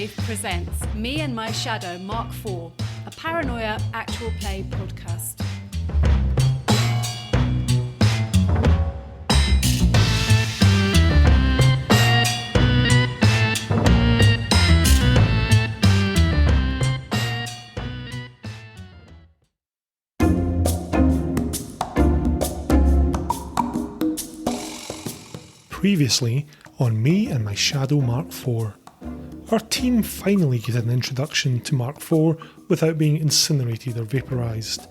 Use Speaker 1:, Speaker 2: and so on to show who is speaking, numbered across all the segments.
Speaker 1: Brave presents Me and My Shadow Mark IV, a Paranoia actual play podcast.
Speaker 2: Previously on Me and My Shadow Mark IV. Our team finally get an introduction to Mark IV without being incinerated or vaporised.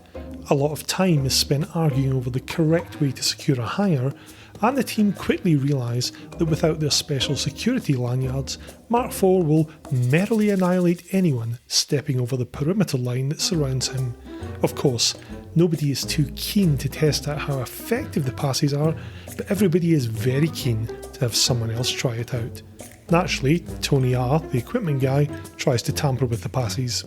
Speaker 2: A lot of time is spent arguing over the correct way to secure a hangar, and the team quickly realise that without their special security lanyards, Mark IV will merrily annihilate anyone stepping over the perimeter line that surrounds him. Of course, nobody is too keen to test out how effective the passes are, but everybody is very keen to have someone else try it out. Naturally, Tony R, the equipment guy, tries to tamper with the passes.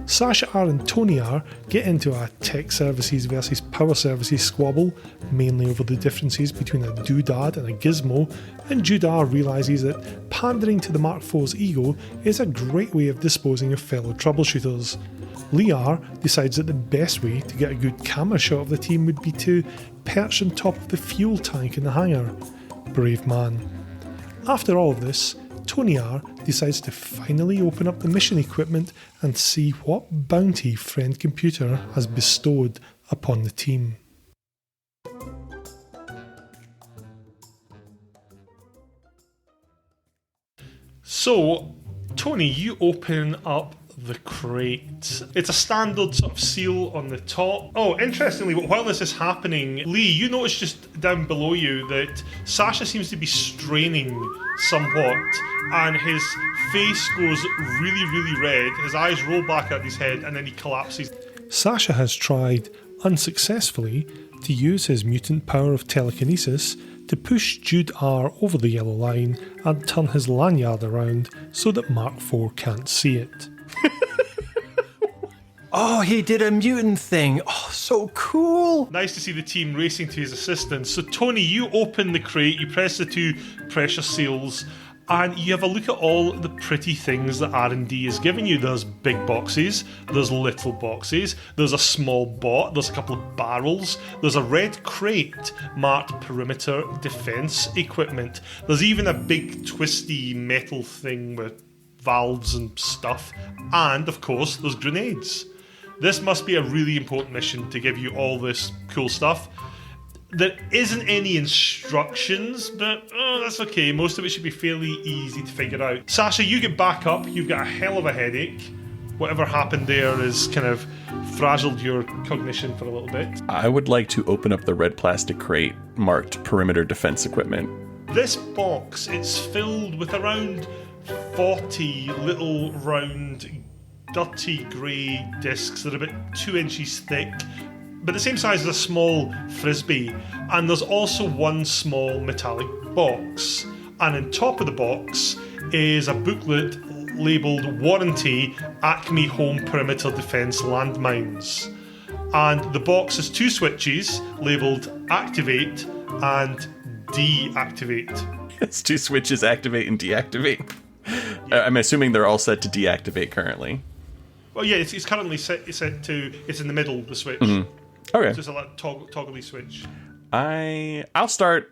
Speaker 2: Sasha R and Tony R get into a tech services versus power services squabble, mainly over the differences between a doodad and a gizmo, and Jude R realises that pandering to the Mark IV's ego is a great way of disposing of fellow troubleshooters. Lee R decides that the best way to get a good camera shot of the team would be to perch on top of the fuel tank in the hangar. Brave man. After all of this, Tony R decides to finally open up the mission equipment and see what bounty Friend Computer has bestowed upon the team. So, Tony, you open up the crate. It's a standard sort of seal on the top. Oh, interestingly, while this is happening, Lee, you notice just down below you that Sasha seems to be straining somewhat, and his face goes really, really red. His eyes roll back at his head, and then he collapses. Sasha has tried, unsuccessfully, to use his mutant power of telekinesis to push Jude R over the yellow line and turn his lanyard around so that Mark IV can't see it.
Speaker 3: Oh, he did a mutant thing. Oh, so cool.
Speaker 2: Nice to see the team racing to his assistance. So, Tony, you open the crate, you press the two pressure seals, and you have a look at all the pretty things that R&D is giving you. There's big boxes, there's little boxes, there's a small bot, there's a couple of barrels, there's a red crate marked perimeter defense equipment. There's even a big twisty metal thing with valves and stuff. And, of course, there's grenades. This must be a really important mission to give you all this cool stuff. There isn't any instructions, but that's okay. Most of it should be fairly easy to figure out. Sasha, you get back up. You've got a hell of a headache. Whatever happened there has kind of frazzled your cognition for a little bit.
Speaker 3: I would like to open up the red plastic crate marked perimeter defense equipment.
Speaker 2: This box, it's filled with around 40 little round dirty grey discs that are about 2 inches thick, but the same size as a small frisbee. And there's also one small metallic box, and on top of the box is a booklet labelled Warranty Acme Home Perimeter Defence Landmines. And the box has two switches labelled Activate and Deactivate.
Speaker 3: It's two switches, activate and deactivate. I'm assuming they're all set to deactivate currently.
Speaker 2: Well, yeah, it's currently set to, it's in the middle, the switch.
Speaker 3: Mm-hmm. Okay.
Speaker 2: So it's a like toggly switch.
Speaker 3: I'll start.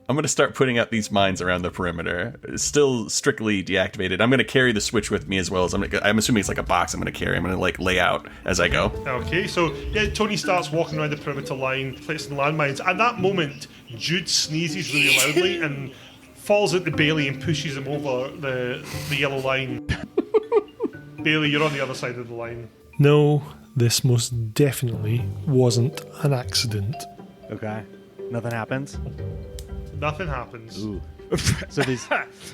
Speaker 3: I'm going to start putting out these mines around the perimeter. It's still strictly deactivated. I'm going to carry the switch with me as well as I'm assuming it's like a box I'm going to carry. I'm going to lay out as I go.
Speaker 2: Okay, so yeah, Tony starts walking around the perimeter line, placing landmines. At that moment, Jude sneezes really loudly and falls at the Bailey and pushes him over the yellow line. Bailey, you're on the other side of the line. No, this most definitely wasn't an accident.
Speaker 4: Okay. Nothing happens?
Speaker 2: Nothing happens.
Speaker 4: Ooh. So these...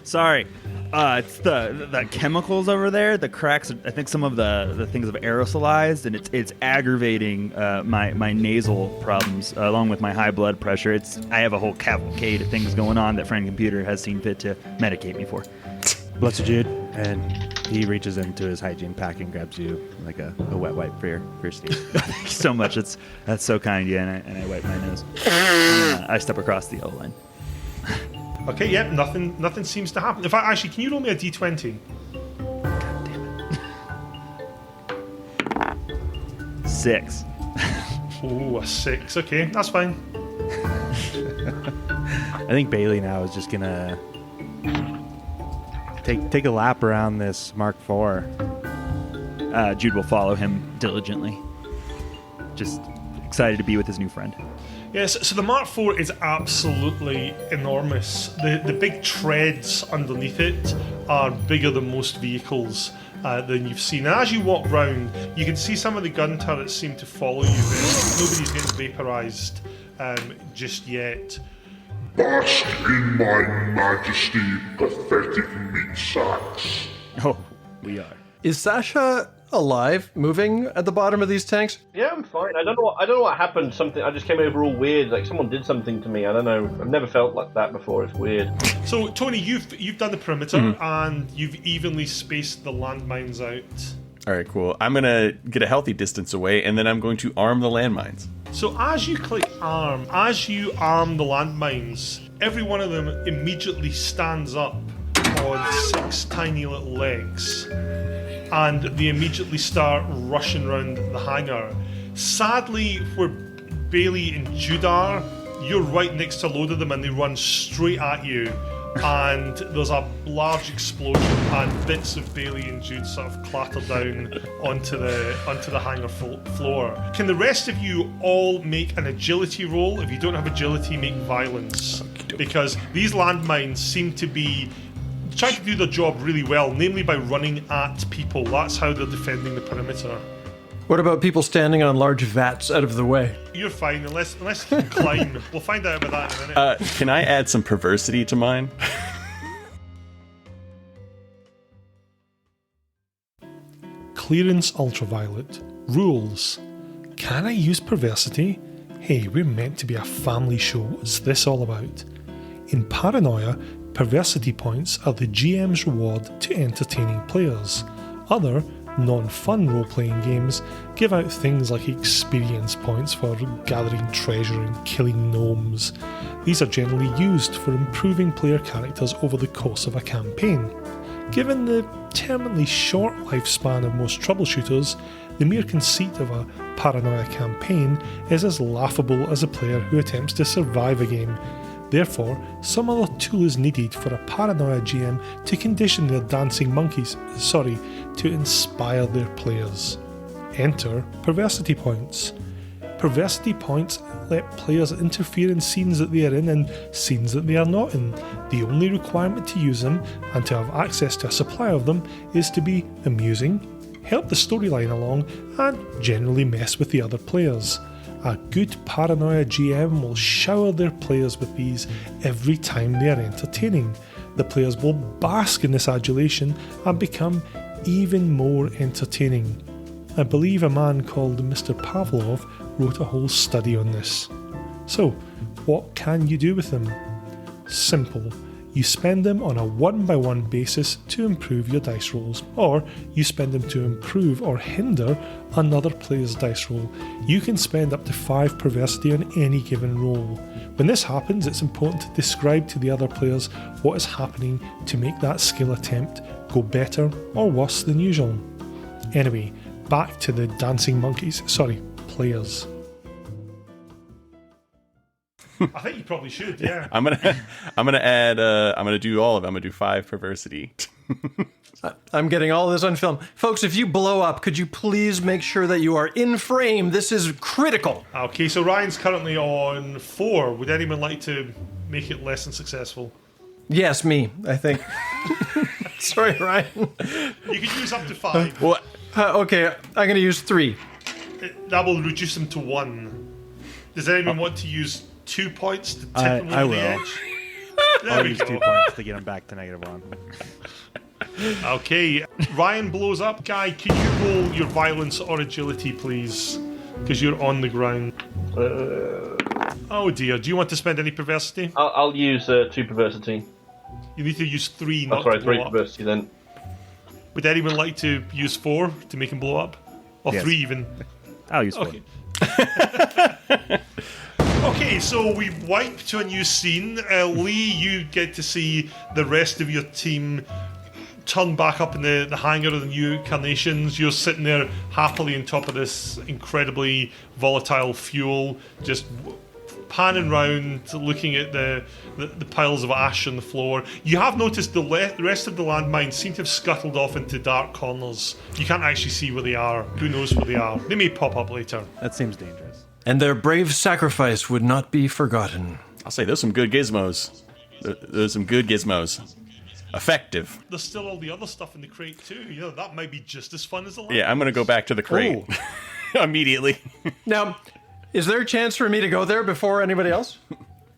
Speaker 4: Sorry. It's the chemicals over there, the cracks. I think some of the things have aerosolized, and it's aggravating my nasal problems, along with my high blood pressure. I have a whole cavalcade of things going on that Friend Computer has seen fit to medicate me for.
Speaker 5: Bless you, Jude. And he reaches into his hygiene pack and grabs you like a wet wipe for your sneeze.
Speaker 4: Thank you so much. That's so kind, yeah. And I wipe my nose. I step across the O-line.
Speaker 2: Okay, yep, nothing seems to happen. In fact, actually, can you roll me a d20?
Speaker 4: 6.
Speaker 2: Ooh, a 6. Okay, that's fine.
Speaker 5: I think Bailey now is just gonna take a lap around this Mark IV.
Speaker 4: Jude will follow him diligently. Just excited to be with his new friend.
Speaker 2: Yes, so the Mark IV is absolutely enormous. The big treads underneath it are bigger than most vehicles than you've seen. And as you walk round, you can see some of the gun turrets seem to follow you, but nobody's getting vaporised just yet.
Speaker 6: Bask in my majesty, pathetic meat sacks.
Speaker 4: Oh, we are.
Speaker 7: Is Sasha alive, moving at the bottom of these tanks?
Speaker 8: Yeah, I'm fine. I don't know what happened. I just came over all weird. Like someone did something to me. I don't know. I've never felt like that before. It's weird.
Speaker 2: So, Tony, you've done the perimeter and you've evenly spaced the landmines out.
Speaker 3: All right, cool. I'm going to get a healthy distance away, and then I'm going to arm the landmines.
Speaker 2: So as you click arm, as you arm the landmines, every one of them immediately stands up on 6 tiny little legs, and they immediately start rushing around the hangar. Sadly, where Bailey and Jude are, you're right next to a load of them, and they run straight at you. And there's a large explosion, and bits of Bailey and Jude sort of clatter down onto the hangar floor. Can the rest of you all make an agility roll? If you don't have agility, make violence, because these landmines seem to be trying to do their job really well, namely by running at people. That's how they're defending the perimeter.
Speaker 7: What about people standing on large vats out of the way?
Speaker 2: You're fine, unless you can climb. We'll find out about that in a minute.
Speaker 3: Can I add some perversity to mine?
Speaker 2: Clearance ultraviolet. Rules. Can I use perversity? Hey, we're meant to be a family show. What's this all about? In Paranoia, perversity points are the GM's reward to entertaining players. Other non-fun role-playing games give out things like experience points for gathering treasure and killing gnomes. These are generally used for improving player characters over the course of a campaign. Given the terminally short lifespan of most troubleshooters, the mere conceit of a Paranoia campaign is as laughable as a player who attempts to survive a game. Therefore, some other tool is needed for a Paranoia GM to condition their dancing monkeys, to inspire their players. Enter perversity points. Perversity points let players interfere in scenes that they are in and scenes that they are not in. The only requirement to use them, and to have access to a supply of them, is to be amusing, help the storyline along, and generally mess with the other players. A good Paranoia GM will shower their players with these every time they are entertaining. The players will bask in this adulation and become even more entertaining. I believe a man called Mr. Pavlov wrote a whole study on this. So, what can you do with them? Simple. You spend them on a 1-by-1 basis to improve your dice rolls, or you spend them to improve or hinder another player's dice roll. You can spend up to 5 perversity on any given roll. When this happens, it's important to describe to the other players what is happening to make that skill attempt go better or worse than usual. Anyway, back to the dancing monkeys. Players. I think you probably should, yeah.
Speaker 3: I'm gonna add. I'm gonna do all of it. I'm gonna do 5 perversity.
Speaker 7: I'm getting all this on film. Folks, if you blow up, could you please make sure that you are in frame? This is critical.
Speaker 2: Okay, so Ryan's currently on 4. Would anyone like to make it less than successful?
Speaker 7: Yes, me, I think. Sorry, Ryan.
Speaker 2: You can use up to 5.
Speaker 3: What?
Speaker 7: Okay, I'm going to use 3.
Speaker 2: That will reduce them to 1. Does anyone want to use 2 points to tip them over
Speaker 5: I
Speaker 2: the
Speaker 5: will.
Speaker 2: edge? There
Speaker 5: I'll
Speaker 2: we
Speaker 5: use
Speaker 2: go.
Speaker 5: 2 points to get him back to -1.
Speaker 2: Okay, Ryan blows up. Guy, can you roll your violence or agility, please? Because you're on the ground. Oh dear, do you want to spend any perversity?
Speaker 8: I'll use 2 perversity.
Speaker 2: You need to use 3,
Speaker 8: Oh,
Speaker 2: not
Speaker 8: sorry,
Speaker 2: to blow
Speaker 8: 3
Speaker 2: up.
Speaker 8: perversity then.
Speaker 2: Would anyone like to use 4 to make him blow up? Or
Speaker 5: Yes.
Speaker 2: 3 even?
Speaker 5: I'll use 4.
Speaker 2: Okay. Okay, so we wipe to a new scene. Lee, you get to see the rest of your team turn back up in the hangar of the new incarnations. You're sitting there happily on top of this incredibly volatile fuel, just panning round, looking at the piles of ash on the floor. You have noticed the rest of the landmines seem to have scuttled off into dark corners. You can't actually see where they are. Who knows where they are? They may pop up later.
Speaker 5: That seems dangerous.
Speaker 7: And their brave sacrifice would not be forgotten.
Speaker 3: I'll say there's some good gizmos. There's some good gizmos. Effective.
Speaker 2: There's still all the other stuff in the crate too. You know, that might be just as fun as the last.
Speaker 3: Yeah, I'm gonna go back to the crate immediately.
Speaker 7: Now, is there a chance for me to go there before anybody else?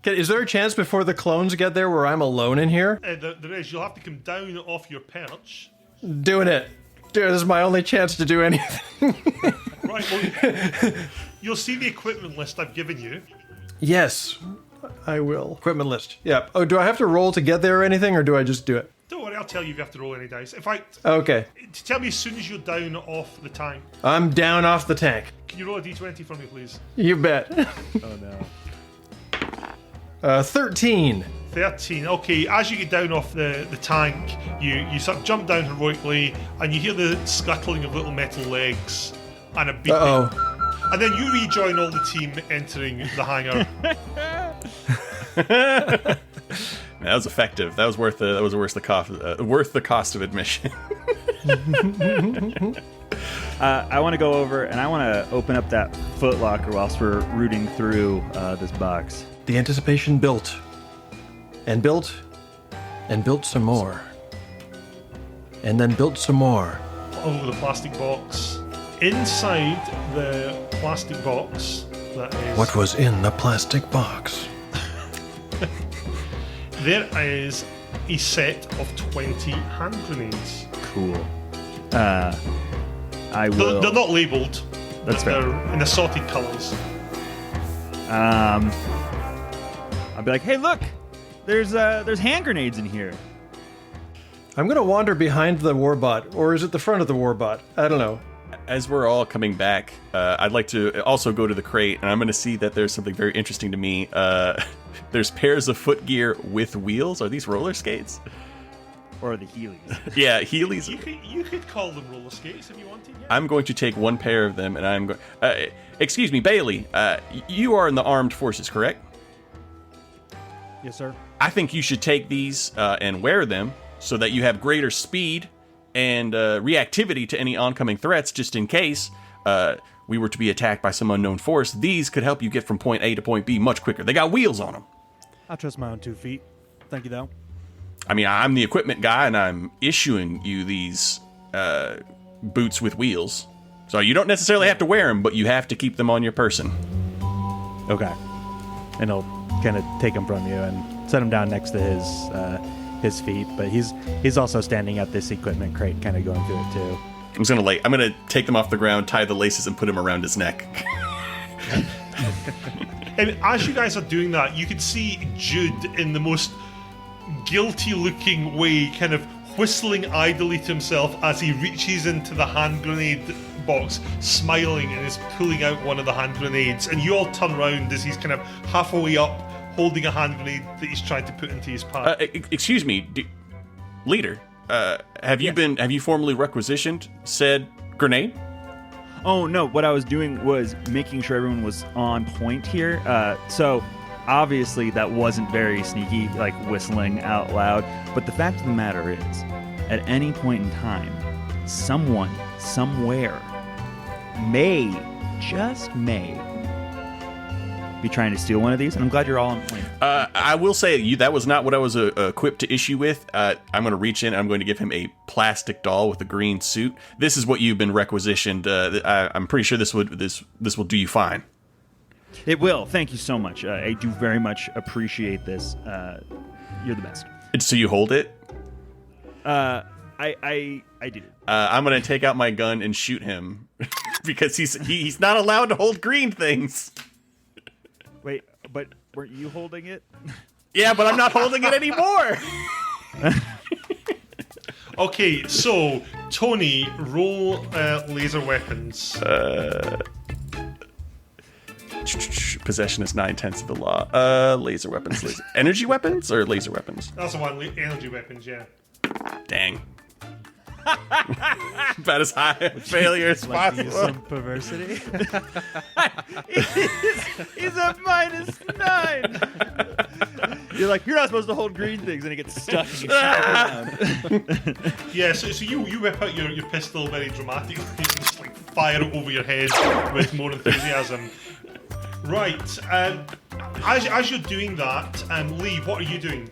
Speaker 7: Is there a chance before the clones get there where I'm alone in here?
Speaker 2: There is. You'll have to come down off your perch.
Speaker 7: Doing it. Dude, this is my only chance to do anything.
Speaker 2: Right, well, you'll see the equipment list I've given you.
Speaker 7: Yes, I will. Equipment list. Yep. Oh, do I have to roll to get there or anything, or do I just do it?
Speaker 2: Don't worry, I'll tell you if you have to roll any dice. In fact,
Speaker 7: Okay.
Speaker 2: tell me as soon as you're down off the tank.
Speaker 7: I'm down off the tank.
Speaker 2: Can you roll a d20 for me, please?
Speaker 7: You bet.
Speaker 5: Oh no.
Speaker 7: 13.
Speaker 2: 13. Okay, as you get down off the tank, you sort of jump down heroically, and you hear the scuttling of little metal legs and a beeping.
Speaker 7: Uh-oh.
Speaker 2: And then you rejoin all the team entering the hangar.
Speaker 3: That was effective. That was worth the cost of admission.
Speaker 4: I want to go over and I want to open up that footlocker whilst we're rooting through this box.
Speaker 7: The anticipation built. And built. And built some more. And then built some more.
Speaker 2: Oh, the plastic box. Inside the plastic box, that is...
Speaker 7: What was in the plastic box?
Speaker 2: There is a set of 20 hand grenades.
Speaker 4: Cool. I will.
Speaker 2: They're not labelled.
Speaker 4: That's fair.
Speaker 2: They're in assorted colours.
Speaker 4: I'll be like, hey, look, there's hand grenades in here.
Speaker 7: I'm going to wander behind the warbot, or is it the front of the warbot? I don't know.
Speaker 3: As we're all coming back, I'd like to also go to the crate, and I'm going to see that there's something very interesting to me. There's pairs of footgear with wheels. Are these roller skates?
Speaker 4: Or the Heelys.
Speaker 3: Yeah, Heelys.
Speaker 2: You could call them roller skates if you wanted. Yeah.
Speaker 3: I'm going to take one pair of them, and I'm going... excuse me, Bailey. You are in the armed forces, correct?
Speaker 5: Yes, sir.
Speaker 3: I think you should take these and wear them so that you have greater speed and reactivity to any oncoming threats, just in case we were to be attacked by some unknown force. These could help you get from point A to point B much quicker. They got wheels on them.
Speaker 5: I'll trust my own 2 feet. Thank you, though.
Speaker 3: I mean, I'm the equipment guy, and I'm issuing you these boots with wheels. So you don't necessarily have to wear them, but you have to keep them on your person.
Speaker 5: Okay. And he'll kind of take him from you and set him down next to his feet. But he's also standing at this equipment crate, kind of going through it too.
Speaker 3: I'm gonna take them off the ground, tie the laces, and put them around his neck.
Speaker 2: And as you guys are doing that, you can see Jude in the most guilty-looking way, kind of whistling idly to himself as he reaches into the hand grenade box, smiling, and is pulling out one of the hand grenades. And you all turn around as he's kind of halfway up, holding a hand grenade that he's trying to put into his pack.
Speaker 3: Excuse me, leader. Have you formally requisitioned said grenade?
Speaker 4: Oh, no, what I was doing was making sure everyone was on point here. So, obviously, that wasn't very sneaky, like whistling out loud. But the fact of the matter is, at any point in time, someone, somewhere, just may, be trying to steal one of these, and I'm glad you're all on point.
Speaker 3: I will say that was not what I was equipped to issue with. I'm going to reach in and I'm going to give him a plastic doll with a green suit. This is what you've been requisitioned. I'm pretty sure this will do you fine.
Speaker 4: It will. Thank you so much. I do very much appreciate this. You're the best.
Speaker 3: So you hold it?
Speaker 4: I do.
Speaker 3: I'm going to take out my gun and shoot him because he's not allowed to hold green things.
Speaker 4: Wait, but weren't you holding it?
Speaker 3: Yeah, but I'm not holding it anymore.
Speaker 2: Okay, so Tony, roll laser weapons.
Speaker 3: Possession is 9/10 of the law. Laser weapons. Energy weapons or laser weapons?
Speaker 2: That's the one, energy weapons, yeah.
Speaker 3: Dang. About as high a failure as
Speaker 5: Like to use
Speaker 3: possible.
Speaker 5: some perversity.
Speaker 4: He's a -9. You're like, you're not supposed to hold green things, and it gets stuck and you shake around.
Speaker 2: Yeah, so you whip out your pistol very dramatically and just like fire it over your head with more enthusiasm. Right, as you're doing that, Lee, what are you doing?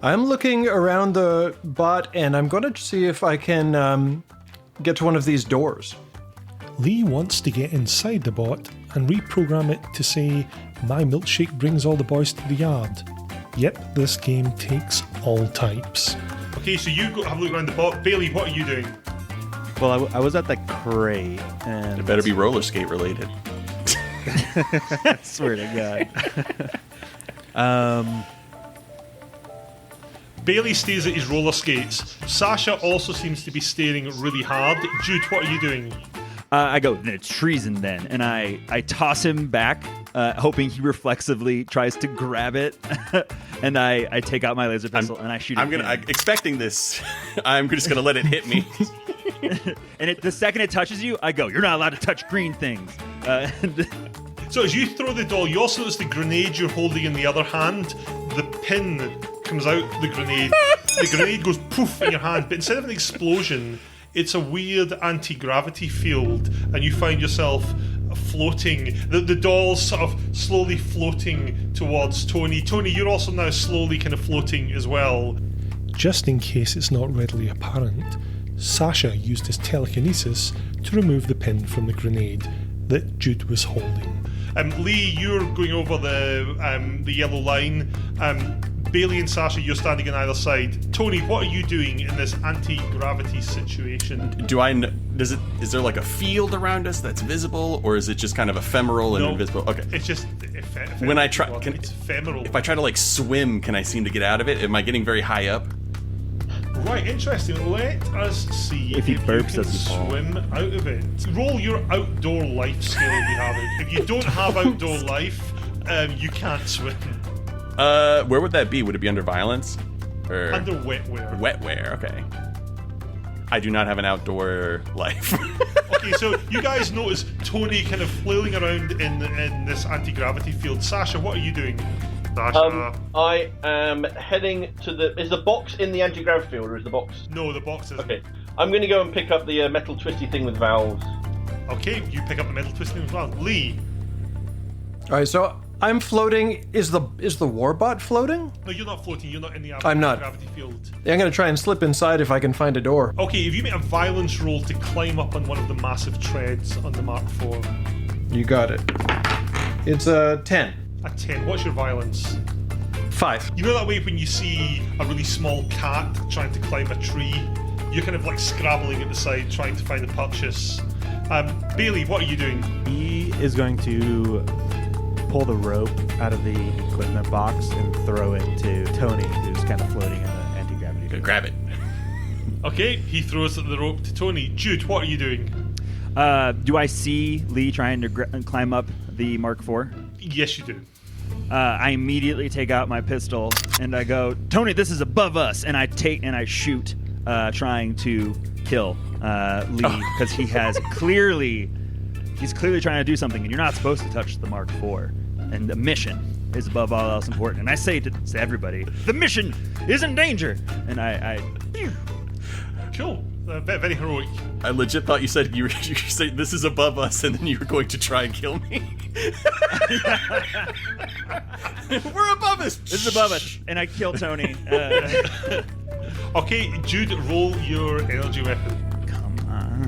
Speaker 7: I'm looking around the bot, and I'm going to see if I can get to one of these doors.
Speaker 2: Lee wants to get inside the bot and reprogram it to say, "My milkshake brings all the boys to the yard." Yep, this game takes all types. Okay, so you go have a look around the bot. Bailey, what are you doing?
Speaker 5: Well, I was at the crate, and
Speaker 3: It better be roller skate related.
Speaker 5: I swear to God.
Speaker 2: Bailey stays at his roller skates. Sasha also seems to be staring really hard. Jude, what are you doing?
Speaker 4: I go, then it's treason then. And I toss him back, hoping he reflexively tries to grab it. And I take out my laser pistol and I shoot it.
Speaker 3: I'm expecting this. I'm just gonna let it hit me.
Speaker 4: And the second it touches you, I go, you're not allowed to touch green things.
Speaker 2: So as you throw the doll, you also notice the grenade you're holding in the other hand. The pin comes out the grenade. The grenade goes poof in your hand, but instead of an explosion, it's a weird anti-gravity field, and you find yourself floating. The doll's sort of slowly floating towards Tony. Tony, you're also now slowly kind of floating as well. Just in case it's not readily apparent, Sasha used his telekinesis to remove the pin from the grenade that Jude was holding. Lee, you're going over the yellow line. Bailey and Sasha, you're standing on either side. Tony, what are you doing in this anti-gravity situation?
Speaker 3: Is there like a field around us that's visible, or is it just kind of ephemeral and invisible? Okay.
Speaker 2: It's just
Speaker 3: When I try,
Speaker 2: it's ephemeral.
Speaker 3: if I try to like swim, can I seem to get out of it? Am I getting very high up?
Speaker 2: Right, interesting. Let us see
Speaker 5: If he
Speaker 2: you
Speaker 5: burps,
Speaker 2: can
Speaker 5: does he fall?
Speaker 2: swim out of it. Roll your outdoor life skill if you have it. If you don't have outdoor life, you can't swim.
Speaker 3: Where would that be? Would it be under violence? Or
Speaker 2: Under wetware.
Speaker 3: wetware? Okay. I do not have an outdoor life.
Speaker 2: Okay, so you guys notice Tony kind of flailing around in this anti-gravity field. Sasha, what are you doing? Sasha.
Speaker 8: I am heading to is the box in the anti-gravity field, or is the box?
Speaker 2: No, the box isn't.
Speaker 8: Okay. I'm going to go and pick up the metal twisty thing with valves.
Speaker 2: Okay, you pick up the metal twisting as well. Lee.
Speaker 7: All right, so I'm floating. Is the warbot floating?
Speaker 2: No, you're not floating. You're not in the
Speaker 7: I'm not.
Speaker 2: gravity field.
Speaker 7: I'm going to try and slip inside if I can find a door.
Speaker 2: Okay, if you make a violence roll to climb up on one of the massive treads on the Mark IV.
Speaker 7: You got it. It's a 10.
Speaker 2: A 10. What's your violence?
Speaker 7: 5.
Speaker 2: You know that way when you see a really small cat trying to climb a tree? You're kind of like scrabbling at the side trying to find a purchase. Bailey, what are you doing?
Speaker 5: he is going to pull the rope out of the equipment box and throw it to Tony, who's kind of floating in the anti-gravity field.
Speaker 3: Grab it.
Speaker 2: Okay, he throws the rope to Tony. Jude, what are you doing?
Speaker 4: Do I see Lee trying to climb up the Mark IV?
Speaker 2: Yes, you do.
Speaker 4: I immediately take out my pistol and I go, Tony, this is above us, and I shoot, trying to kill Lee because he's clearly trying to do something, and you're not supposed to touch the Mark IV, and the mission is above all else important. And I say to everybody, the mission is in danger, and I
Speaker 2: Cool. Very heroic.
Speaker 3: I legit thought you said you said this is above us, and then you were going to try and kill me. We're above us.
Speaker 4: This is above us, and I kill Tony.
Speaker 2: Okay, Jude, roll your energy weapon.
Speaker 4: Come on.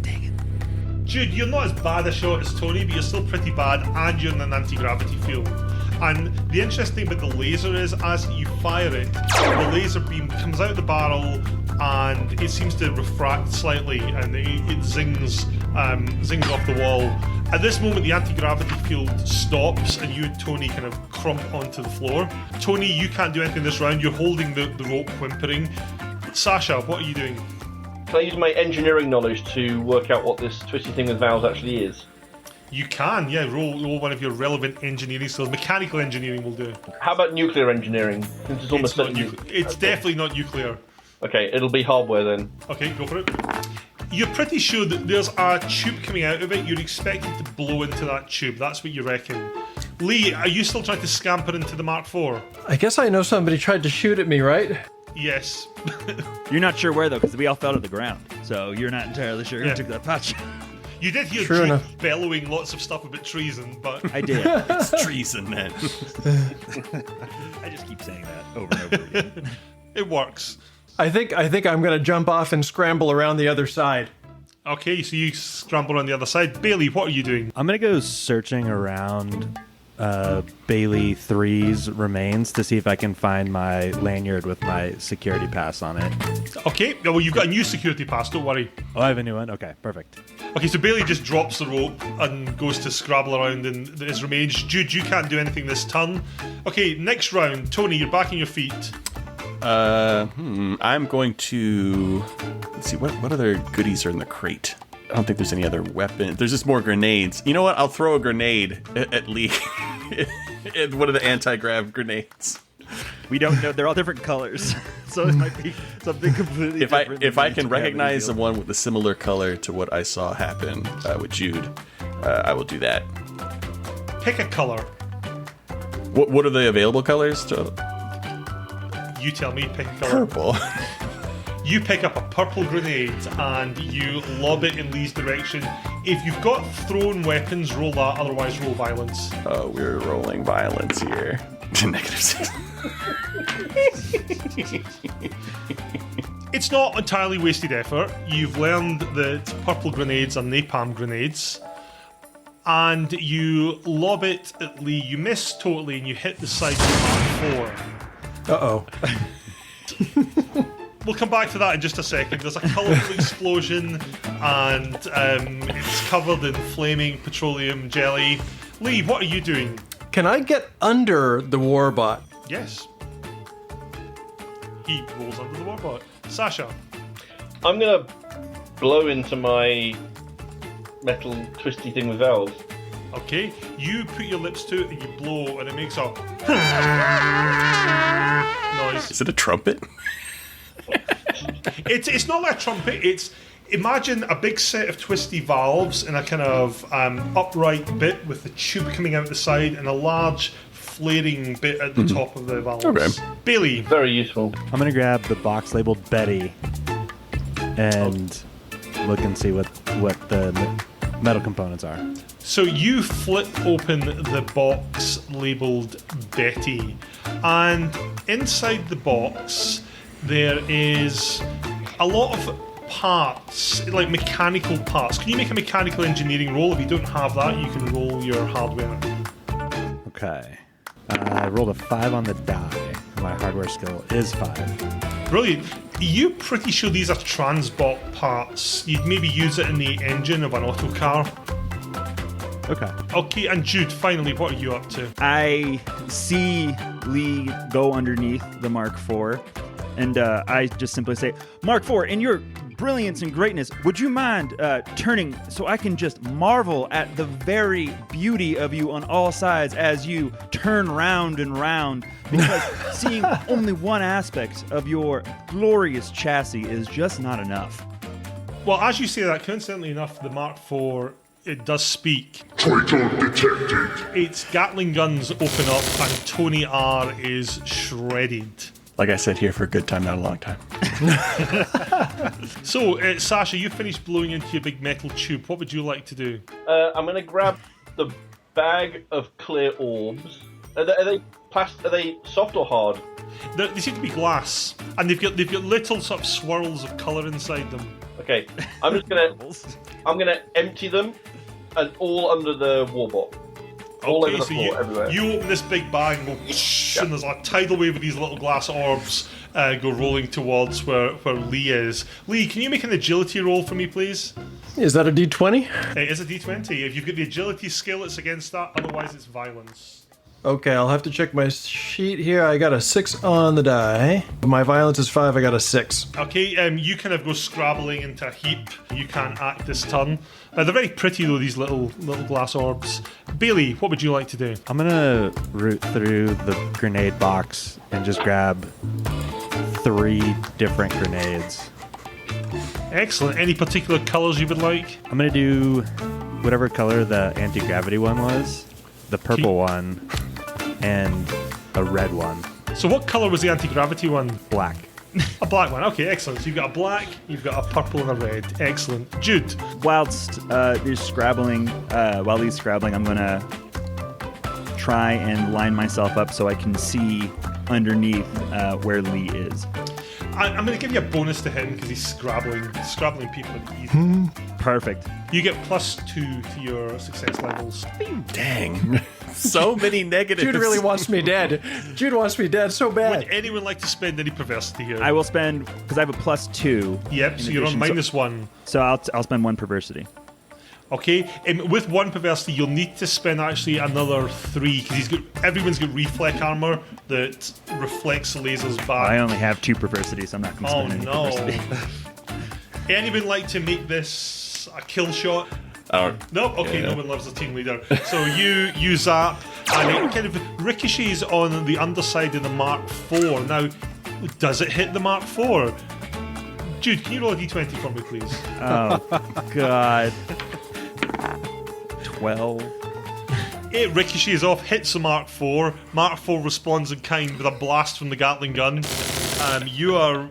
Speaker 4: Dang it.
Speaker 2: Jude, you're not as bad a shot as Tony, but you're still pretty bad, and you're in an anti-gravity field. And the interesting bit the laser is, as you fire it, the laser beam comes out the barrel and it seems to refract slightly, and it zings off the wall. At this moment, the anti-gravity field stops, and you and Tony kind of crump onto the floor. Tony, you can't do anything this round. You're holding the rope, whimpering. Sasha, what are you doing?
Speaker 8: Can I use my engineering knowledge to work out what this twisty thing with valves actually is?
Speaker 2: You can, yeah. Roll one of your relevant engineering skills. Mechanical engineering will do.
Speaker 8: How about nuclear engineering? Since it's almost
Speaker 2: It's not
Speaker 8: certainly-
Speaker 2: nuclear. It's definitely not nuclear.
Speaker 8: Okay, it'll be hardware then.
Speaker 2: Okay, go for it. You're pretty sure that there's a tube coming out of it. You're expected to blow into that tube. That's what you reckon. Lee, are you still trying to scamper into the Mark IV?
Speaker 7: I guess I know somebody tried to shoot at me, right?
Speaker 2: Yes.
Speaker 4: You're not sure where, though, because we all fell to the ground. So you're not entirely sure who took that pot shot.
Speaker 2: You did hear
Speaker 7: True
Speaker 2: Jude
Speaker 7: enough.
Speaker 2: bellowing lots of stuff about treason, but...
Speaker 4: I did.
Speaker 3: It's treason, man.
Speaker 4: I just keep saying that over and over again.
Speaker 2: It works.
Speaker 7: I think I'm gonna jump off and scramble around the other side.
Speaker 2: Okay, so you scramble on the other side. Bailey, what are you doing?
Speaker 5: I'm going to go searching around Bailey 3's remains to see if I can find my lanyard with my security pass on it.
Speaker 2: Okay, well, you've got a new security pass, don't worry.
Speaker 5: Oh, I have a new one? Okay, perfect.
Speaker 2: Okay, so Bailey just drops the rope and goes to scrabble around in his remains. Jude, you can't do anything this turn. Okay, next round. Tony, you're back on your feet.
Speaker 3: I'm going to... Let's see, what other goodies are in the crate? I don't think there's any other weapon. There's just more grenades. You know what? I'll throw a grenade at Lee. One of the anti-grav grenades.
Speaker 4: We don't know. They're all different colors. So it might be something completely different.
Speaker 3: If I can recognize the one with a similar color to what I saw happen with Jude, I will do that.
Speaker 2: Pick a color.
Speaker 3: What are the available colors?
Speaker 2: You tell me, pick a color.
Speaker 3: Purple.
Speaker 2: You pick up a purple grenade and you lob it in Lee's direction. If you've got thrown weapons, roll that, otherwise roll violence.
Speaker 3: Oh, we're rolling violence here. -6.
Speaker 2: It's not entirely wasted effort. You've learned that purple grenades are napalm grenades. And you lob it at Lee. You miss totally and you hit the side of the Mark IV.
Speaker 7: Uh-oh.
Speaker 2: We'll come back to that in just a second. There's a colourful explosion and it's covered in flaming petroleum jelly. Lee, what are you doing?
Speaker 7: Can I get under the warbot?
Speaker 2: Yes. He rolls under the warbot. Sasha.
Speaker 8: I'm gonna blow into my metal twisty thing with valves.
Speaker 2: Okay. You put your lips to it and you blow and it makes a noise.
Speaker 3: Is it a trumpet?
Speaker 2: It's not like a trumpet. It's, imagine a big set of twisty valves in a kind of upright bit with the tube coming out the side and a large flaring bit at the top of the valves.
Speaker 3: Okay.
Speaker 2: Bailey.
Speaker 8: Very useful.
Speaker 5: I'm going to grab the box labeled Betty and look and see what the metal components are.
Speaker 2: So you flip open the box labelled Betty, and inside the box there is a lot of parts, like mechanical parts. Can you make a mechanical engineering roll? If you don't have that, you can roll your hardware.
Speaker 5: Okay. I rolled a 5 on the die. My hardware skill is 5.
Speaker 2: Brilliant. Are you pretty sure these are transbot parts? You'd maybe use it in the engine of an auto car.
Speaker 5: Okay.
Speaker 2: Okay, and Jude, finally, what are you up to?
Speaker 4: I see Lee go underneath the Mark IV, and I just simply say, Mark IV, in your brilliance and greatness, would you mind turning so I can just marvel at the very beauty of you on all sides as you turn round and round? Because seeing only one aspect of your glorious chassis is just not enough.
Speaker 2: Well, as you say that, coincidentally enough, the Mark IV, it does speak.
Speaker 6: Traitor detected.
Speaker 2: Its Gatling guns open up and Tony R is shredded.
Speaker 3: Like I said, here for a good time, not a long time.
Speaker 2: So, Sasha, you finished blowing into your big metal tube. What would you like to do?
Speaker 8: I'm gonna grab the bag of clear orbs. Are they soft or hard?
Speaker 2: They seem to be glass, and they've got little sort of swirls of colour inside them.
Speaker 8: Okay, I'm gonna empty them and all under the warbot. All over the floor, everywhere.
Speaker 2: You open this big bag and go whoosh, and there's a tidal wave of these little glass orbs go rolling towards where Lee is. Lee, can you make an agility roll for me, please?
Speaker 7: Is that a D20?
Speaker 2: It is a D20. If you've got the agility skill, it's against that. Otherwise, it's violence.
Speaker 7: Okay, I'll have to check my sheet here. I got a 6 on the die. My violence is 5, I got a 6.
Speaker 2: Okay, you kind of go scrabbling into a heap. You can't act this turn. They're very pretty though, these little glass orbs. Bailey, what would you like to do?
Speaker 5: I'm going to root through the grenade box and just grab 3 different grenades.
Speaker 2: Excellent. Any particular colours you would like?
Speaker 5: I'm going to do whatever color the anti-gravity one was, the purple one, and a red one.
Speaker 2: So what colour was the anti-gravity one?
Speaker 5: Black.
Speaker 2: A black one. Okay, excellent. So you've got a black, you've got a purple and a red. Excellent. Jude.
Speaker 4: Whilst he's scrabbling, I'm gonna try and line myself up so I can see underneath where Lee is.
Speaker 2: I'm going to give you a bonus to him because he's scrabbling people easy.
Speaker 4: Perfect.
Speaker 2: You get +2 to your success levels.
Speaker 3: Dang. So many negatives.
Speaker 7: Jude really wants me dead. Jude wants me dead so bad.
Speaker 2: Would anyone like to spend any perversity here?
Speaker 4: I will spend, because I have a +2.
Speaker 2: Yep, so you're on -1.
Speaker 4: So I'll spend 1 perversity.
Speaker 2: Okay, with 1 perversity, you'll need to spend actually another 3 because everyone's got reflect armor that reflects the lasers back.
Speaker 4: I only have 2 perversity, so I'm not going to spend any perversity.
Speaker 2: Anyone like to make this a kill shot? Nope. Okay, no one loves a team leader. So you zap, and it kind of ricochets on the underside of the Mark IV. Now, does it hit the Mark IV? Jude, can you roll a d20 for me, please?
Speaker 4: Oh, God. 12.
Speaker 2: It ricochets off, hits the Mark IV. Mark IV responds in kind with a blast from the Gatling gun. You are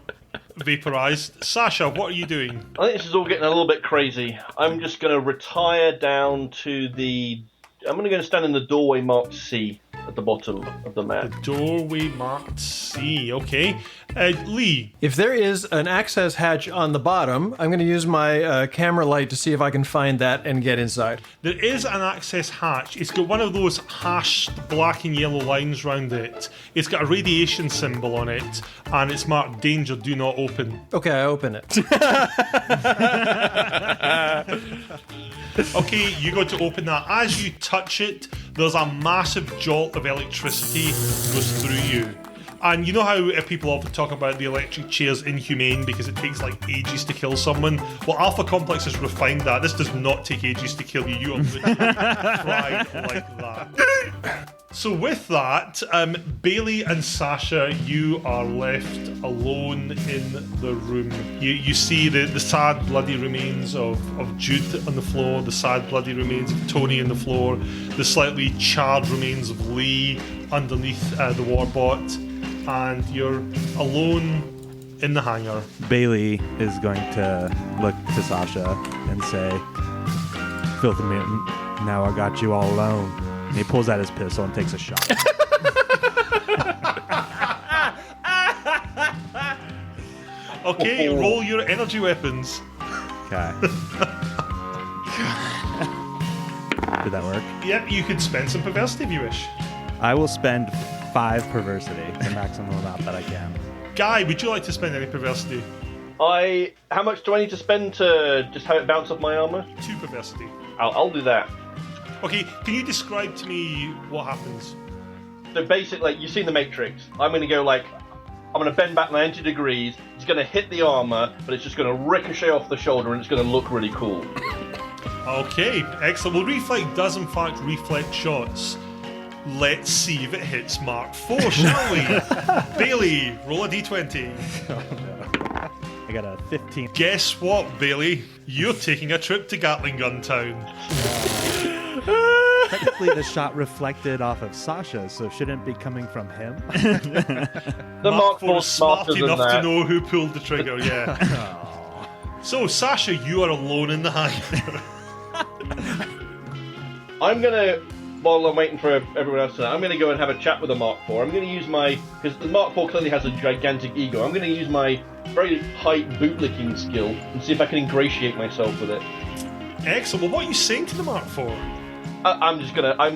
Speaker 2: vaporized. Sasha, what are you doing?
Speaker 8: I think this is all getting a little bit crazy. I'm just going to retire down to the... I'm going to go and stand in the doorway marked C at the bottom of the map.
Speaker 2: The doorway marked C. Okay. Lee.
Speaker 7: If there is an access hatch on the bottom, I'm going to use my camera light to see if I can find that and get inside.
Speaker 2: There is an access hatch. It's got one of those hashed black and yellow lines round it. It's got a radiation symbol on it, and it's marked danger, do not open.
Speaker 7: Okay, I open it.
Speaker 2: Okay, you go to open that. As you touch it, there's a massive jolt of electricity goes through you. And you know how people often talk about the electric chair's inhumane because it takes like ages to kill someone? Well, Alpha Complex has refined that. This does not take ages to kill you. You are literally fried like that. So with that, Bailey and Sasha, you are left alone in the room. You see the sad bloody remains of Jude on the floor, the sad bloody remains of Tony on the floor, the slightly charred remains of Lee underneath the warbot, and you're alone in the hangar.
Speaker 5: Bailey is going to look to Sasha and say, "Filthy mutant, now I got you all alone." And he pulls out his pistol and takes a shot.
Speaker 2: Okay, roll your energy weapons.
Speaker 5: Okay. Did that work?
Speaker 2: Yep, you could spend some perversity if you wish.
Speaker 5: I will spend 5 perversity, the maximum amount that I can.
Speaker 2: Guy, would you like to spend any perversity?
Speaker 8: How much do I need to spend to just have it bounce off my armor?
Speaker 2: 2 perversity.
Speaker 8: I'll do that.
Speaker 2: Okay, can you describe to me what happens?
Speaker 8: So basically, you've seen the Matrix. I'm going to bend back 90 degrees. It's going to hit the armor, but it's just going to ricochet off the shoulder, and it's going to look really cool.
Speaker 2: Okay, excellent. Well, Reflect does in fact reflect shots. Let's see if it hits Mark IV, shall we? Bailey, roll a d20.
Speaker 5: I got a 15.
Speaker 2: Guess what, Bailey? You're taking a trip to Gatling Gun Town.
Speaker 5: Technically, the shot reflected off of Sasha, so shouldn't be coming from him.
Speaker 8: The Mark
Speaker 2: IV
Speaker 8: IV's
Speaker 2: smart
Speaker 8: smarter
Speaker 2: enough
Speaker 8: than that.
Speaker 2: to know who pulled the trigger, yeah. So, Sasha, you are alone in the hangar.
Speaker 8: I'm gonna, while I'm waiting for everyone else to know, I'm gonna go and have a chat with the Mark IV. I'm gonna use because the Mark IV clearly has a gigantic ego, I'm gonna use my very high bootlicking skill and see if I can ingratiate myself with it.
Speaker 2: Excellent. Well, what are you saying to the Mark IV?
Speaker 8: I'm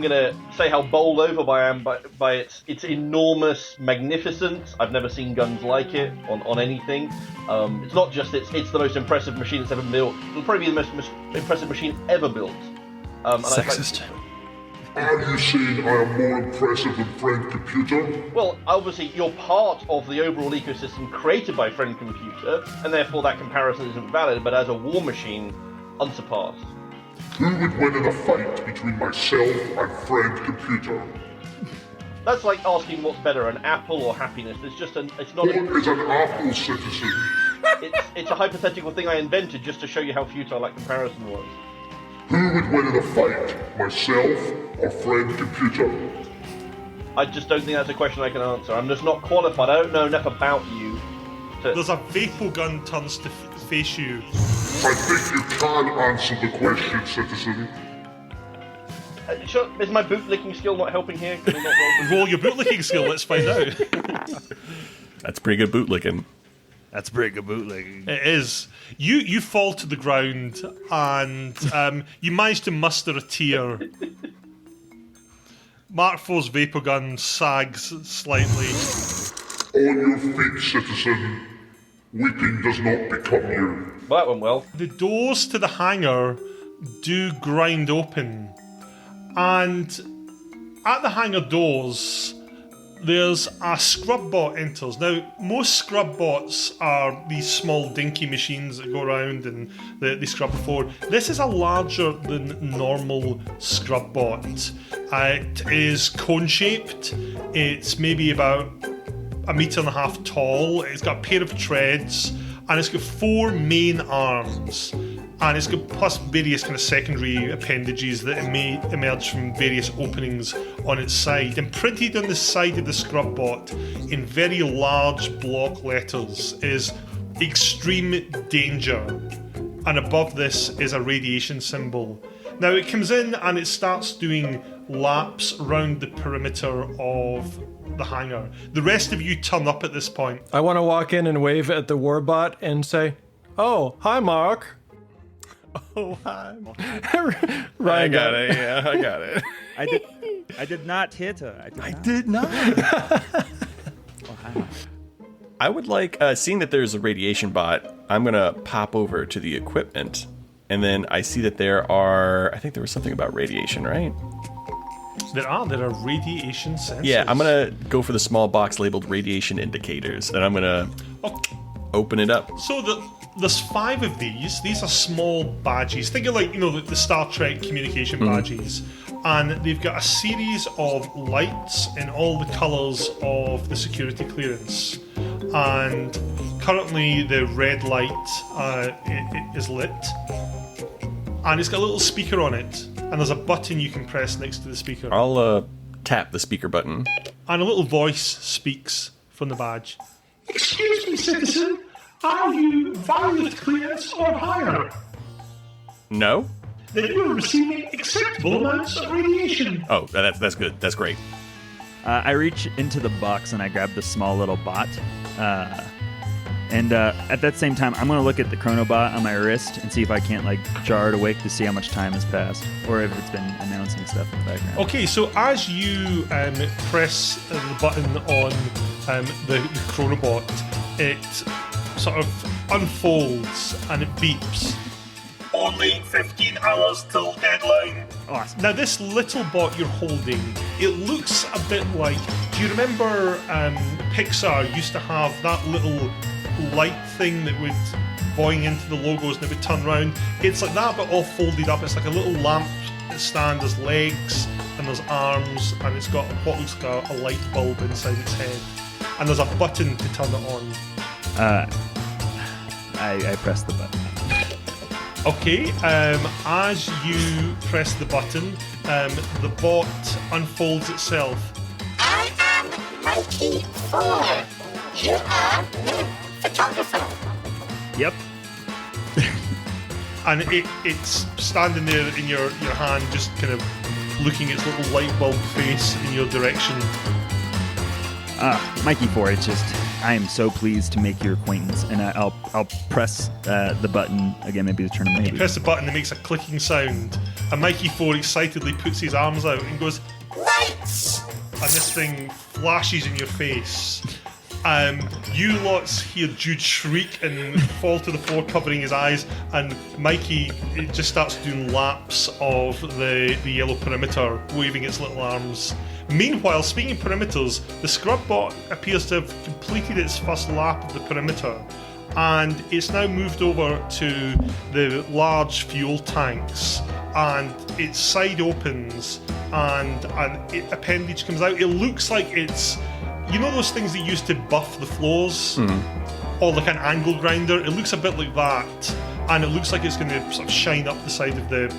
Speaker 8: gonna say how bowled over I am by its enormous magnificence. I've never seen guns like it on anything. It's not just it's the most impressive machine that's ever built. It'll probably be the most impressive machine ever built.
Speaker 7: Sexist.
Speaker 6: Are you saying I am more impressive than Friend Computer?
Speaker 8: Well, obviously you're part of the overall ecosystem created by Friend Computer, and therefore that comparison isn't valid. But as a war machine, unsurpassed.
Speaker 6: Who would win in a fight between myself and Friend Computer?
Speaker 8: That's like asking what's better, an apple or happiness. It's just it's not.
Speaker 6: What is an apple, citizen?
Speaker 8: It's a hypothetical thing I invented just to show you how futile that comparison was.
Speaker 6: Who would win in a fight, myself or friend computer?
Speaker 8: I just don't think that's a question I can answer. I'm just not qualified. I don't know enough about you.
Speaker 2: There's a Vapo gun turns to face you.
Speaker 6: I think you can answer the question, citizen.
Speaker 8: Sure, is my bootlicking skill not helping here? Can we not
Speaker 2: Roll your bootlicking skill, let's find out.
Speaker 3: That's pretty good bootlicking.
Speaker 4: That's pretty good bootlegging.
Speaker 2: It is. You fall to the ground and you manage to muster a tear. Mark IV's vapor gun sags slightly.
Speaker 6: On your feet, citizen. Weeping does not become you.
Speaker 8: Well, that went well.
Speaker 2: The doors to the hangar do grind open, and at the hangar doors there's a scrub bot enters. Now, most scrub bots are these small dinky machines that go around and they scrub the floor. This is a larger than normal scrub bot. It is cone-shaped. It's maybe about 1.5 meters tall. It's got a pair of treads, and it's got 4 main arms. And it's got plus various kind of secondary appendages that may emerge from various openings on its side. And printed on the side of the scrub bot in very large block letters is extreme danger. And above this is a radiation symbol. Now it comes in and it starts doing laps around the perimeter of the hangar. The rest of you turn up at this point.
Speaker 7: I want to walk in and wave at the warbot and say, "Oh, hi, Mark."
Speaker 3: Oh, hi.
Speaker 7: Ryan
Speaker 3: got it. Yeah, I got it.
Speaker 4: I did not hit her.
Speaker 7: I did not.
Speaker 4: Oh, hi.
Speaker 3: I would like, seeing that there's a radiation bot, I'm going to pop over to the equipment, and then I see that there are, I think there was something about radiation, right?
Speaker 2: There are radiation sensors.
Speaker 3: Yeah, I'm going to go for the small box labeled radiation indicators, and I'm going to open it up.
Speaker 2: So there's 5 of these. These are small badges. Think of like, the Star Trek communication badges. And they've got a series of lights in all the colours of the security clearance. And currently the red light is lit. And it's got a little speaker on it. And there's a button you can press next to the speaker.
Speaker 3: I'll tap the speaker button.
Speaker 2: And a little voice speaks from the badge.
Speaker 6: Excuse me, citizen. Are you violet clearance or higher?
Speaker 3: No?
Speaker 6: Then you're receiving acceptable amounts of radiation.
Speaker 3: Oh, that's good. That's great.
Speaker 4: I reach into the box and I grab the small little bot. And at that same time, I'm going to look at the chronobot on my wrist and see if I can't jar it awake to see how much time has passed, or if it's been announcing stuff in the background.
Speaker 2: Okay, so as you press the button on the chronobot, it sort of unfolds and it beeps.
Speaker 6: Only 15 hours till deadline.
Speaker 2: Awesome. Now this little bot you're holding, it looks a bit like, do you remember Pixar used to have that little light thing that would boing into the logos and it would turn around? It's like that but all folded up. It's like a little lamp stand. There's legs and there's arms and it's got what looks like a light bulb inside its head. And there's a button to turn it on.
Speaker 4: I press the button.
Speaker 2: Okay, as you press the button, the bot unfolds itself.
Speaker 9: I am Mikey 4. You are the photographer.
Speaker 4: Yep.
Speaker 2: And it's standing there in your hand, just kind of looking its little light bulb face in your direction.
Speaker 4: Mikey 4, it's just, I am so pleased to make your acquaintance, and I'll press the button again, maybe to turn him.
Speaker 2: You press the button, it makes a clicking sound, and Mikey 4 excitedly puts his arms out and goes,
Speaker 9: Lights!
Speaker 2: And this thing flashes in your face. You lots hear Jude shriek and fall to the floor, covering his eyes, and Mikey it just starts doing laps of the yellow perimeter, waving its little arms. Meanwhile, speaking of perimeters, the scrub bot appears to have completed its first lap of the perimeter, and it's now moved over to the large fuel tanks and its side opens, and an appendage comes out. It looks like it's, you know those things that used to buff the floors? Or like an angle grinder? It looks a bit like that, and it looks like it's going to sort of shine up the side of the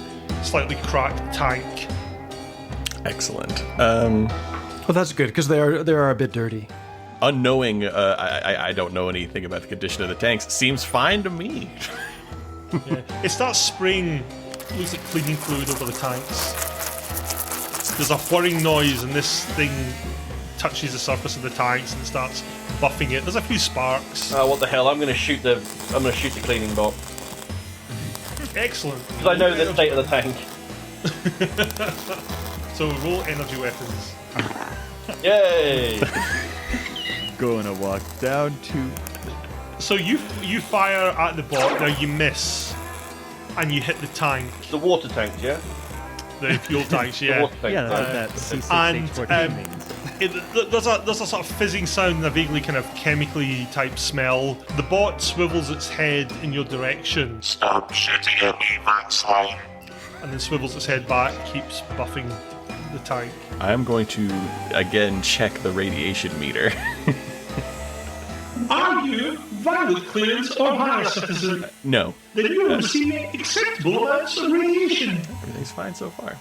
Speaker 2: slightly cracked tank.
Speaker 3: Excellent.
Speaker 7: Well, that's good, because they are a bit dirty.
Speaker 3: Unknowing, I don't know anything about the condition of the tanks. Seems fine to me.
Speaker 2: Yeah. It starts spraying, looks like cleaning fluid over the tanks. There's a whirring noise, and this thing touches the surface of the tanks and it starts buffing it. There's a few sparks.
Speaker 8: What the hell? I'm gonna shoot the cleaning bot
Speaker 2: Excellent.
Speaker 8: because I know the state of the tank.
Speaker 2: So roll energy weapons.
Speaker 8: Yay!
Speaker 4: Gonna walk down to.
Speaker 2: So you fire at the bot. Now you miss, and you hit the tank.
Speaker 8: The water tanks, yeah.
Speaker 2: The fuel tanks,
Speaker 8: The
Speaker 2: yeah.
Speaker 8: water tanks.
Speaker 5: Yeah, that's what that C6H14 means.
Speaker 2: There's a sort of fizzing sound and a vaguely kind of chemically type smell. The bot swivels its head in your direction
Speaker 6: Stop shooting at me, backslide.
Speaker 2: and then swivels its head back, keeps buffing the tank.
Speaker 3: I'm going to, again, check the radiation meter.
Speaker 2: Are you violet clearance or higher citizen?
Speaker 3: No.
Speaker 2: Then you are receiving acceptable amounts of radiation.
Speaker 3: Everything's fine so far.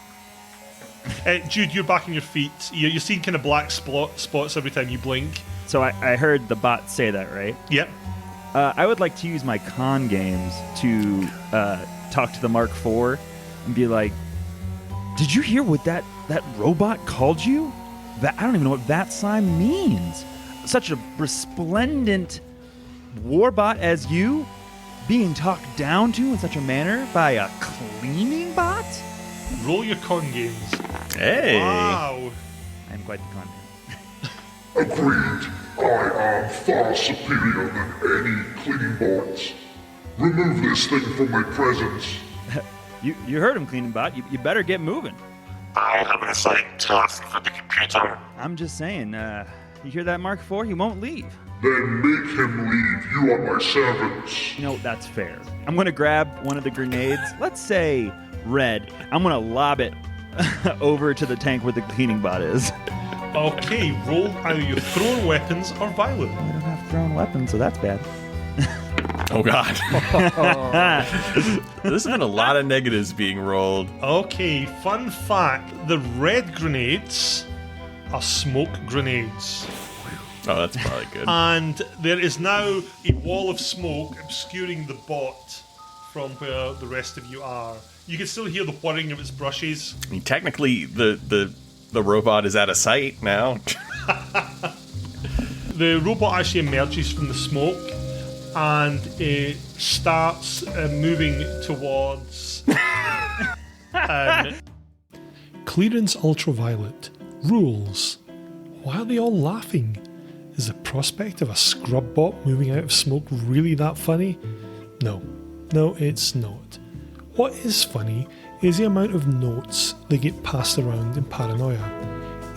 Speaker 2: Jude, you're back on your feet. You're seeing kind of black spots every time you blink.
Speaker 4: So I heard the bot say that, right?
Speaker 2: Yep.
Speaker 4: I would like to use my con games to talk to the Mark IV and be like, "Did you hear what that robot called you? That I don't even know what that sign means. Such a resplendent warbot as you, being talked down to in such a manner by a cleaning bot."
Speaker 2: Roll your con games.
Speaker 3: Hey!
Speaker 2: Wow.
Speaker 4: I'm quite the con man.
Speaker 6: Agreed. I am far superior than any cleaning bots. Remove this thing from my presence.
Speaker 4: You heard him, cleaning bot. You better get moving.
Speaker 6: I have an assigned task for the computer.
Speaker 4: I'm just saying, you hear that, Mark IV? He won't leave.
Speaker 6: Then make him leave. You are my servants.
Speaker 4: You know, that's fair. I'm going to grab one of the grenades, let's say red. I'm going to lob it over to the tank where the cleaning bot is.
Speaker 2: Okay, roll either your thrown weapons or violent.
Speaker 4: I don't have thrown weapons, so that's bad.
Speaker 3: Oh god. There's been a lot of negatives being rolled.
Speaker 2: Okay, fun fact. The red grenades are smoke grenades.
Speaker 3: Oh, that's probably good.
Speaker 2: And there is now a wall of smoke obscuring the bot from where the rest of you are. You can still hear the whirring of its brushes.
Speaker 3: I mean, technically, the robot is out of sight now.
Speaker 2: The robot actually emerges from the smoke and it starts moving towards Clearance Ultraviolet. Rules. Why are they all laughing? Is the prospect of a scrub bot moving out of smoke really that funny? No, it's not. What is funny is the amount of notes that get passed around in Paranoia.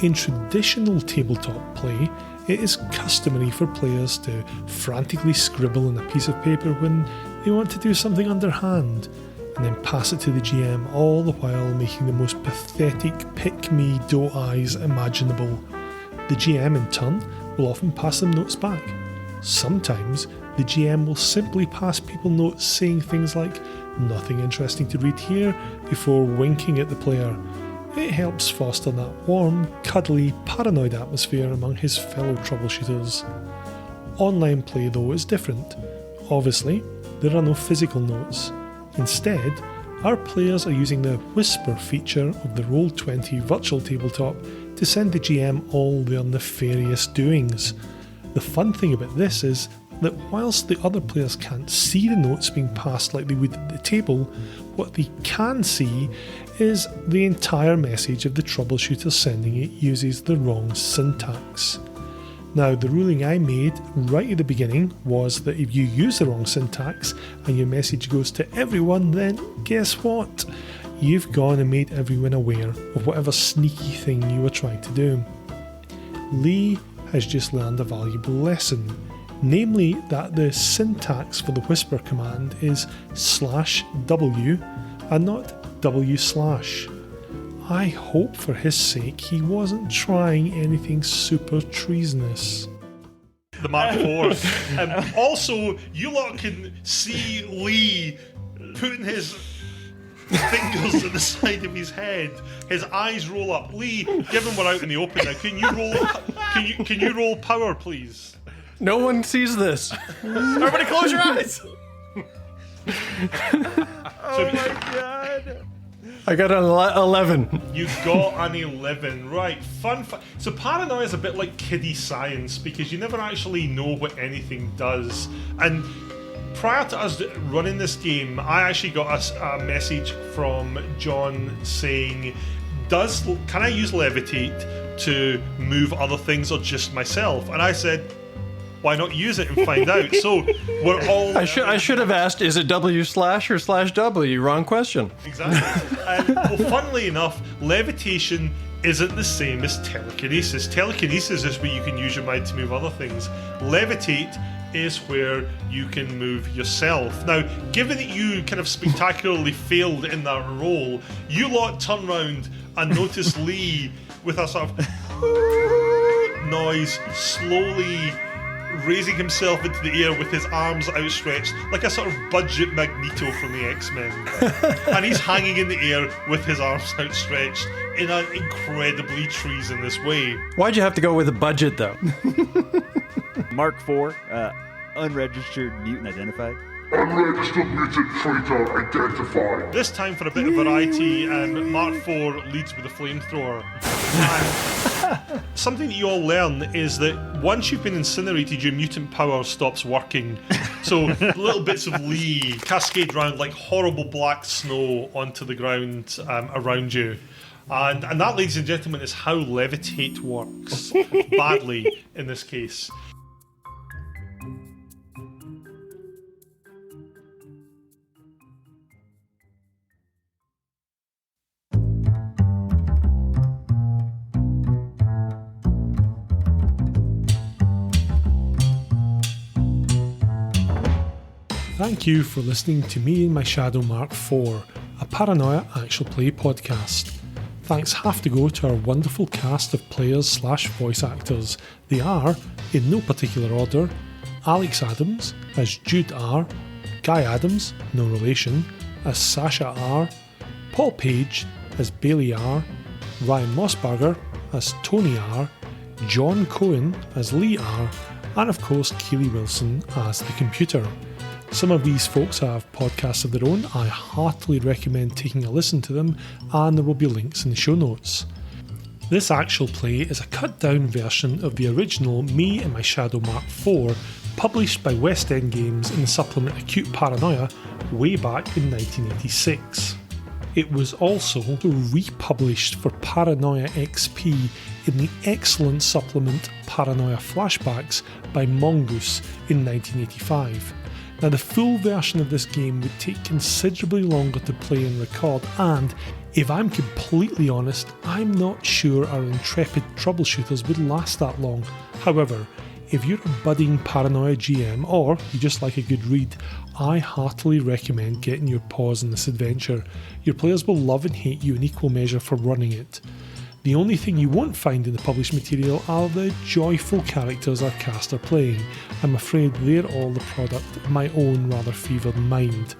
Speaker 2: In traditional tabletop play, it is customary for players to frantically scribble on a piece of paper when they want to do something underhand, and then pass it to the GM, all the while making the most pathetic pick-me doe eyes imaginable. The GM in turn will often pass them notes back. Sometimes the GM will simply pass people notes saying things like, "Nothing interesting to read here," before winking at the player. It helps foster that warm, cuddly, paranoid atmosphere among his fellow troubleshooters. Online play, though, is different. Obviously, there are no physical notes. Instead, our players are using the Whisper feature of the Roll20 virtual tabletop to send the GM all their nefarious doings. The fun thing about this is that whilst the other players can't see the notes being passed like they would at the table, what they can see is the entire message of the troubleshooter sending it uses the wrong syntax. Now, the ruling I made right at the beginning was that if you use the wrong syntax and your message goes to everyone, then guess what? You've gone and made everyone aware of whatever sneaky thing you were trying to do. Lee has just learned a valuable lesson, namely that the syntax for the Whisper command is /W and not W/. I hope for his sake he wasn't trying anything super treasonous. The Mark IV. Also, you lot can see Lee putting his fingers at the side of his head. His eyes roll up. Lee, given we're out in the open now, can you roll power, please?
Speaker 7: No one sees this.
Speaker 3: Everybody close your eyes!
Speaker 4: Oh my god.
Speaker 7: I got an 11.
Speaker 2: You got an 11, right? Fun. So Paranoia is a bit like kiddie science because you never actually know what anything does. And prior to us running this game, I actually got a message from John saying, can I use levitate to move other things or just myself? And I said, why not use it and find out? So we're all...
Speaker 7: I should have asked, is it W/ or /W? Wrong question.
Speaker 2: Exactly. Well, funnily enough, levitation isn't the same as telekinesis. Telekinesis is where you can use your mind to move other things. Levitate is where you can move yourself. Now, given that you kind of spectacularly failed in that role, you lot turn around and notice Lee with a sort of noise slowly raising himself into the air with his arms outstretched like a sort of budget Magneto from the X-Men. And he's hanging in the air with his arms outstretched in an incredibly treasonous way.
Speaker 7: Why'd you have to go with a budget, though?
Speaker 4: Mark IV, unregistered mutant identified.
Speaker 6: Unregistered mutant traitor identified.
Speaker 2: This time, for a bit of variety, Mark IV leads with a flamethrower. And something that you all learn is that once you've been incinerated, your mutant power stops working. So little bits of Lee cascade around like horrible black snow onto the ground around you. And that, ladies and gentlemen, is how levitate works. Badly, in this case. Thank you for listening to me and my Shadow Mark IV, a Paranoia actual play podcast. Thanks have to go to our wonderful cast of players/voice actors. They are, in no particular order, Alex Adams as Jude R, Guy Adams, no relation, as Sasha R, Paul Page as Bailey R, Ryan Mossberger as Tony R, John Cohen as Lee R, and of course Keeley Wilson as the computer. Some of these folks have podcasts of their own. I heartily recommend taking a listen to them, and there will be links in the show notes. This actual play is a cut down version of the original Me and My Shadow Mark IV, published by West End Games in the supplement Acute Paranoia way back in 1986. It was also republished for Paranoia XP in the excellent supplement Paranoia Flashbacks by Mongoose in 1985. Now, the full version of this game would take considerably longer to play and record, and if I'm completely honest, I'm not sure our intrepid troubleshooters would last that long. However, if you're a budding Paranoia GM, or you just like a good read, I heartily recommend getting your paws on this adventure. Your players will love and hate you in equal measure for running it. The only thing you won't find in the published material are the joyful characters our cast are playing. I'm afraid they're all the product of my own rather fevered mind.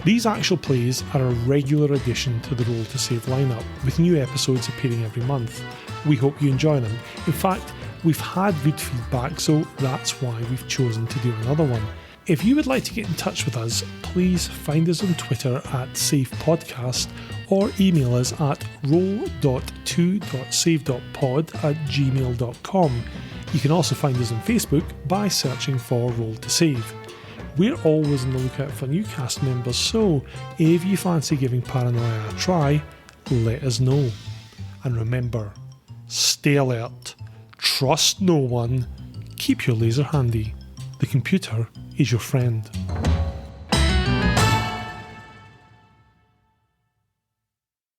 Speaker 2: These actual plays are a regular addition to the Roll to Save lineup, with new episodes appearing every month. We hope you enjoy them. In fact, we've had good feedback, so that's why we've chosen to do another one. If you would like to get in touch with us, please find us on Twitter at SafePodcast or email us at roll.2.save.pod@gmail.com. You can also find us on Facebook by searching for Roll to Save. We're always on the lookout for new cast members, so if you fancy giving Paranoia a try, let us know. And remember, stay alert, trust no one, keep your laser handy. The computer is your friend.